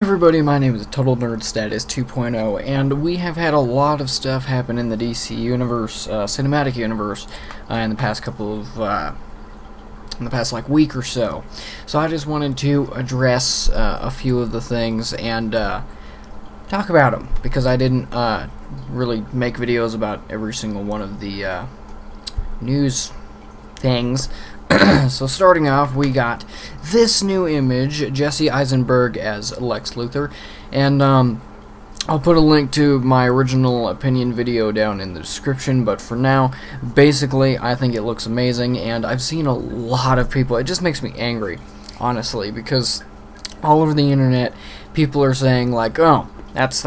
Everybody, my name is Total Nerd Status 2.0, and we have had a lot of stuff happen in the DC universe, cinematic universe, in the past like week or so. So I just wanted to address a few of the things and talk about them, because I didn't really make videos about every single one of the news things. So starting off, we got this new image, Jesse Eisenberg as Lex Luthor, and I'll put a link to my original opinion video down in the description, but for now, basically, I think it looks amazing, and I've seen a lot of people, it just makes me angry, honestly, because all over the internet, people are saying, like, oh, that's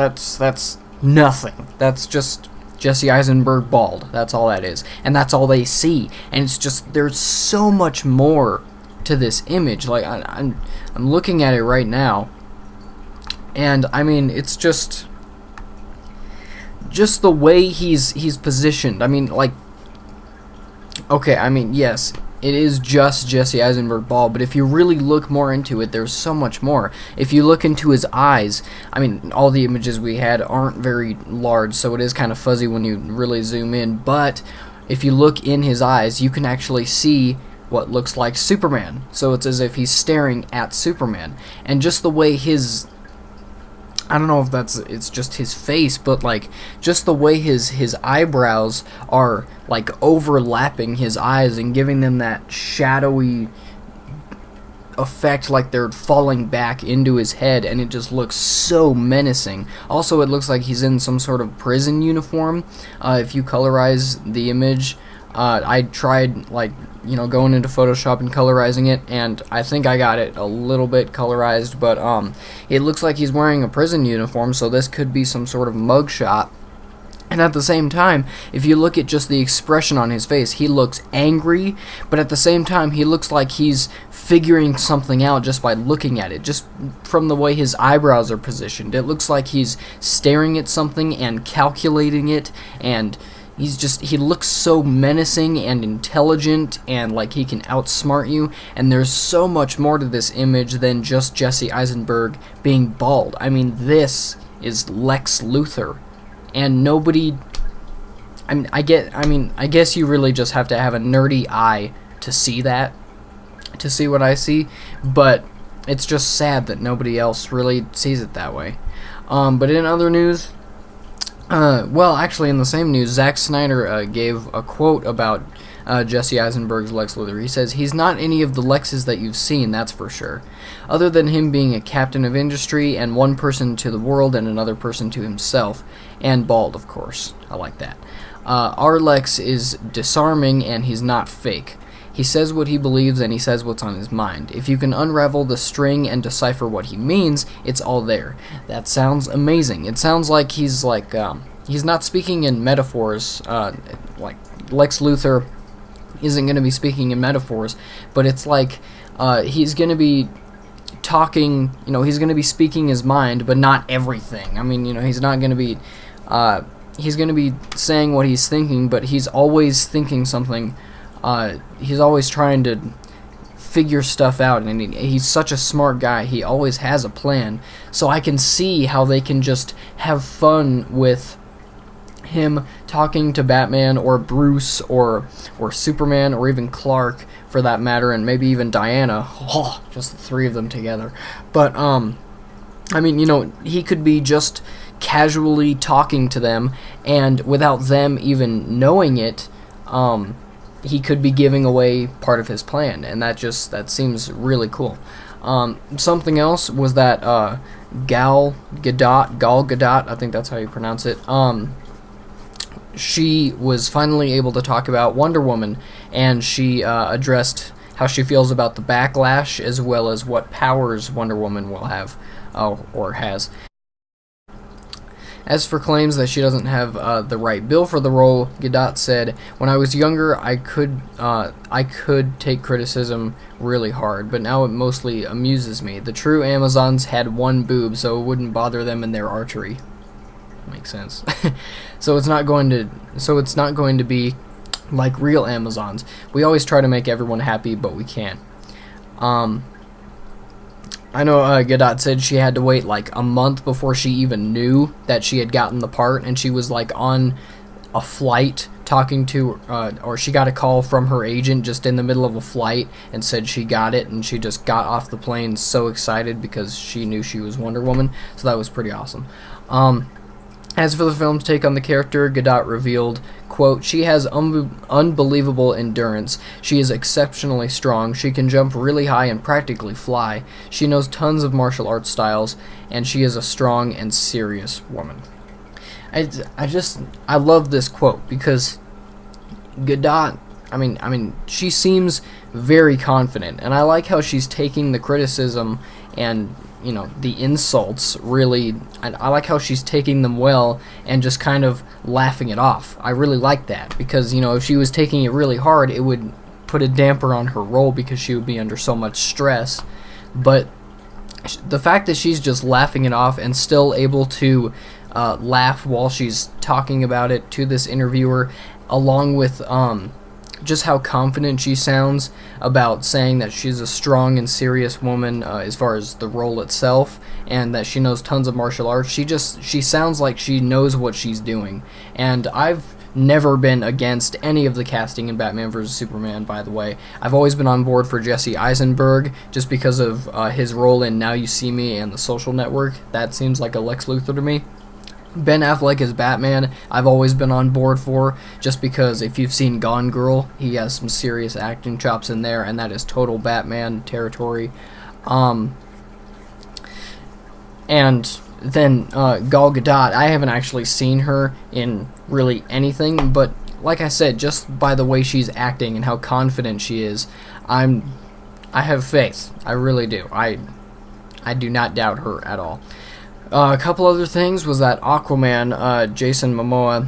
nothing, that's just Jesse Eisenberg bald, that's all that is, and that's all they see, and it's just, there's so much more to this image. Like, I'm looking at it right now, and I mean, it's just the way he's positioned. I mean, like, okay, I mean, yes, it is just Jesse Eisenberg bald, but if you really look more into it, there's so much more. If you look into his eyes, I mean, all the images we had aren't very large, so it is kind of fuzzy when you really zoom in, but if you look in his eyes, you can actually see what looks like Superman. So it's as if he's staring at Superman. And just the way his, I don't know if it's just his face, but like just the way his eyebrows are like overlapping his eyes and giving them that shadowy effect, like they're falling back into his head, and it just looks so menacing. Also, it looks like he's in some sort of prison uniform. If you colorize the image, I tried, like, going into Photoshop and colorizing it, and I think I got it a little bit colorized, but it looks like he's wearing a prison uniform, so this could be some sort of mugshot. And at the same time, if you look at just the expression on his face, he looks angry, but at the same time, he looks like he's figuring something out just by looking at it, just from the way his eyebrows are positioned. It looks like he's staring at something and calculating it, and he looks so menacing and intelligent, and like he can outsmart you, and there's so much more to this image than just Jesse Eisenberg being bald. I mean, this is Lex Luthor. And nobody, I guess you really just have to have a nerdy eye to see that, to see what I see, but it's just sad that nobody else really sees it that way. But in other news, well, actually in the same news, Zack Snyder gave a quote about Jesse Eisenberg's Lex Luthor. He says, "He's not any of the Lexes that you've seen, that's for sure. Other than him being a captain of industry and one person to the world and another person to himself. And bald, of course." I like that. Our Lex is disarming, and he's not fake. He says what he believes, and he says what's on his mind. If you can unravel the string and decipher what he means, it's all there. That sounds amazing. It sounds like he's not speaking in metaphors, like Lex Luthor isn't going to be speaking in metaphors, but it's like he's going to be talking, he's going to be speaking his mind, but not everything. I mean, he's not going to be, he's going to be saying what he's thinking, but he's always thinking something. He's always trying to figure stuff out, and he's such a smart guy. He always has a plan, so I can see how they can just have fun with him talking to Batman or Bruce or Superman or even Clark, for that matter, and maybe even Diana. Oh, just the three of them together. But I mean, he could be just casually talking to them, and without them even knowing it, he could be giving away part of his plan, and that seems really cool. Something else was that Gal Gadot, I think that's how you pronounce it. She was finally able to talk about Wonder Woman, and she addressed how she feels about the backlash, as well as what powers Wonder Woman will have, or has. As for claims that she doesn't have the right bill for the role, Gadot said, "When I was younger, I could take criticism really hard, but now it mostly amuses me. The true Amazons had one boob, so it wouldn't bother them in their archery." Makes sense. So it's not going to be like real Amazons. We always try to make everyone happy, but we can't. I know Gadot said she had to wait like a month before she even knew that she had gotten the part, and she was like on a flight talking to, or she got a call from her agent just in the middle of a flight and said she got it, and she just got off the plane so excited because she knew she was Wonder Woman, so that was pretty awesome. As for the film's take on the character, Gadot revealed, quote, "She has unbelievable endurance. She is exceptionally strong. She can jump really high and practically fly. She knows tons of martial arts styles, and she is a strong and serious woman." I love this quote because Gadot, I mean, she seems very confident, and I like how she's taking the criticism and, you know, the insults really. I like how she's taking them well and just kind of laughing it off. I really like that because, you know, if she was taking it really hard, it would put a damper on her role because she would be under so much stress. But the fact that she's just laughing it off and still able to laugh while she's talking about it to this interviewer, along with just how confident she sounds about saying that she's a strong and serious woman as far as the role itself, and that she knows tons of martial arts. She sounds like she knows what she's doing. And I've never been against any of the casting in Batman vs. Superman, by the way. I've always been on board for Jesse Eisenberg just because of his role in Now You See Me and The Social Network. That seems like a Lex Luthor to me. Ben Affleck as Batman, I've always been on board for, just because if you've seen Gone Girl, he has some serious acting chops in there, and that is total Batman territory. And then Gal Gadot, I haven't actually seen her in really anything, but like I said, just by the way she's acting and how confident she is, I have faith. I really do. I do not doubt her at all. A couple other things was that Aquaman, Jason Momoa,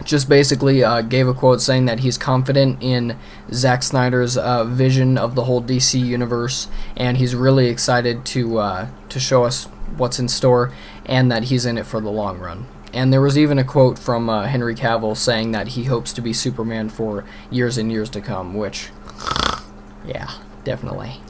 just basically gave a quote saying that he's confident in Zack Snyder's vision of the whole DC universe, and he's really excited to show us what's in store, and that he's in it for the long run. And there was even a quote from Henry Cavill saying that he hopes to be Superman for years and years to come, which, yeah, definitely.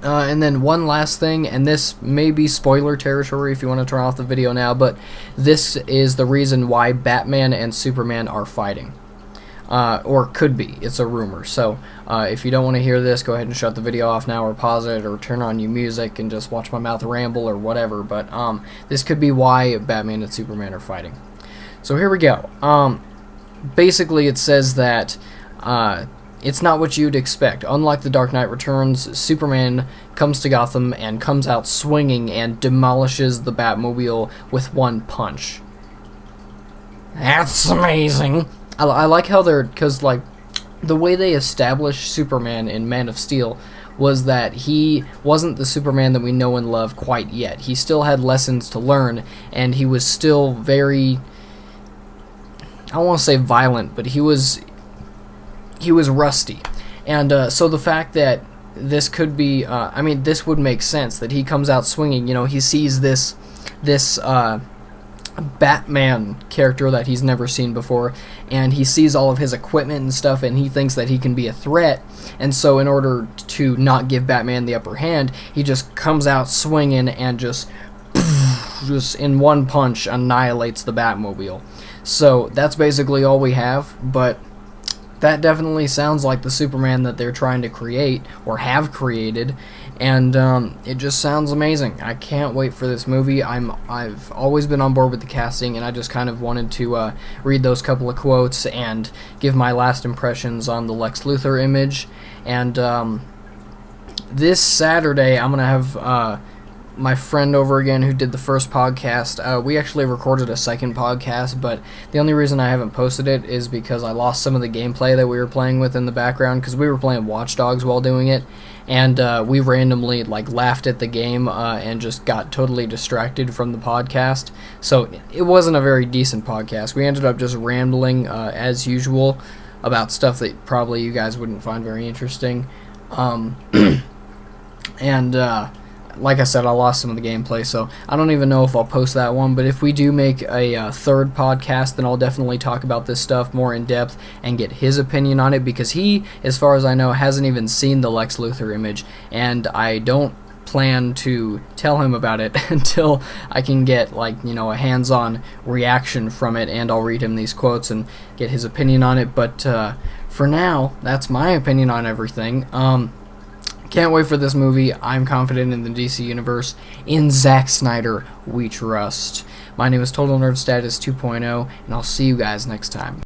And then one last thing, and this may be spoiler territory if you want to turn off the video now, but this is the reason why Batman and Superman are fighting. Or could be. It's a rumor. So if you don't want to hear this, go ahead and shut the video off now, or pause it, or turn on your music and just watch my mouth ramble or whatever. But this could be why Batman and Superman are fighting. So here we go. Basically it says that it's not what you'd expect. Unlike The Dark Knight Returns, Superman comes to Gotham and comes out swinging and demolishes the Batmobile with one punch. That's amazing. I like how because like the way they established Superman in Man of Steel was that he wasn't the Superman that we know and love quite yet. He still had lessons to learn, and he was still very, I don't want to say violent, but he was rusty. And so the fact that this could be, I mean, this would make sense, that he comes out swinging. You know, he sees this Batman character that he's never seen before, and he sees all of his equipment and stuff, and he thinks that he can be a threat. And so in order to not give Batman the upper hand, he just comes out swinging and just in one punch annihilates the Batmobile. So that's basically all we have, but that definitely sounds like the Superman that they're trying to create, or have created, and it just sounds amazing. I can't wait for this movie. I've always been on board with the casting, and I just kind of wanted to read those couple of quotes and give my last impressions on the Lex Luthor image. And this Saturday, I'm going to have my friend over again who did the first podcast. We actually recorded a second podcast, but the only reason I haven't posted it is because I lost some of the gameplay that we were playing with in the background, because we were playing Watch Dogs while doing it, and we randomly laughed at the game and just got totally distracted from the podcast. So it wasn't a very decent podcast. We ended up just rambling as usual about stuff that probably you guys wouldn't find very interesting. And like I said, I lost some of the gameplay, so I don't even know if I'll post that one. But if we do make a third podcast, then I'll definitely talk about this stuff more in depth and get his opinion on it, because he, as far as I know, hasn't even seen the Lex Luthor image, and I don't plan to tell him about it until I can get, like, you know, a hands-on reaction from it, and I'll read him these quotes and get his opinion on it. But for now, that's my opinion on everything. Can't wait for this movie. I'm confident in the DC Universe. In Zack Snyder, we trust. My name is Total Nerd Status 2.0, and I'll see you guys next time.